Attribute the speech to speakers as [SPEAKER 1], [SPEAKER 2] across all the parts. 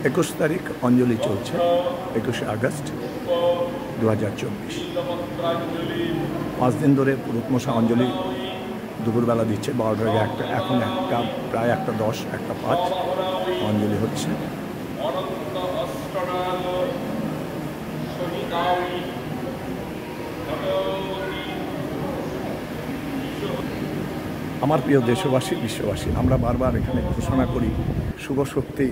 [SPEAKER 1] 21 তারিখ অঞ্জলি চলছে, 21শে আগস্ট 2024। 5 দিন ধরে পুরুতমশা অঞ্জলি দুপুরবেলা দিচ্ছে 12টার আগে এখন প্রায় 1:10, 1:05 অঞ্জলি হচ্ছে। আমার প্রিয় দেশবাসী, বিশ্ববাসী, আমরা বারবার এখানে ঘোষণা করি শুভ শক্তি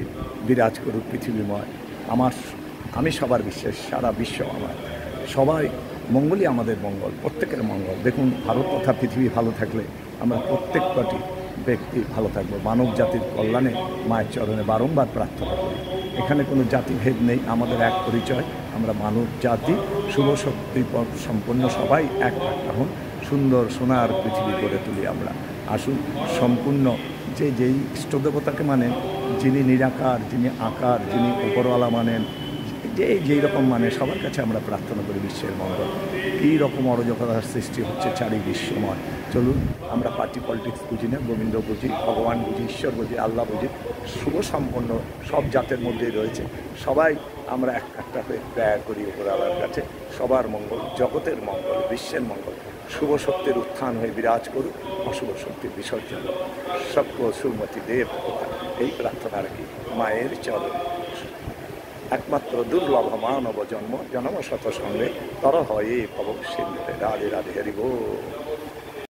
[SPEAKER 1] বিরাজ করুক পৃথিবীময়। আমি সবার বিশ্বাস, সারা বিশ্ব আমার সবাই মঙ্গলই আমাদের মঙ্গল, প্রত্যেকের মঙ্গল। দেখুন, ভারত তথা পৃথিবী ভালো থাকলে আমরা প্রত্যেকটি ব্যক্তি ভালো থাকবো। মানব জাতির কল্যাণে মায়ের চরণে বারংবার প্রার্থনা করি। এখানে কোনো জাতিভেদ নেই, আমাদের এক পরিচয়, আমরা মানব জাতি, শুভ শক্তি সম্পন্ন সবাই এক হন, সুন্দর সোনার পৃথিবী গড়ে তুলি আমরা। আসুন, সম্পূর্ণ যেই ইষ্টদেবতাকে মানেন, যিনি নিরাকার, যিনি আকার, যিনি উপরওয়ালা মানেন, যেই রকম মানে, সবার কাছে আমরা প্রার্থনা করি বিশ্বের মঙ্গল। কী রকম অরাজকতার সৃষ্টি হচ্ছে চারি বিশ্বময়। চলুন, আমরা পার্টি পলিটিক্স বুঝি না, গোবিন্দ বুঝি, ভগবান বুঝি, ঈশ্বর বুঝি, আল্লাহ বুঝি, শুভ সম্পন্ন সব জাতের মধ্যেই রয়েছে। সবাই আমরা একটা হয়ে প্রেয়ার করি উপরওয়ালার কাছে, সবার মঙ্গল, জগতের মঙ্গল, বিশ্বের মঙ্গল। শুভ শক্তির উত্থান হয়ে বিরাজ করুক, অশুভ শক্তির বিসর্জন সভ্য সুমতি দেব, এই প্রার্থনা রাখি মায়ের চরণ। একমাত্র দুর্লভ মানব জন্ম, জন্ম শত সঙ্গে তর হয় ভব সিন্ধে। রাধে রাধে, হরি বল।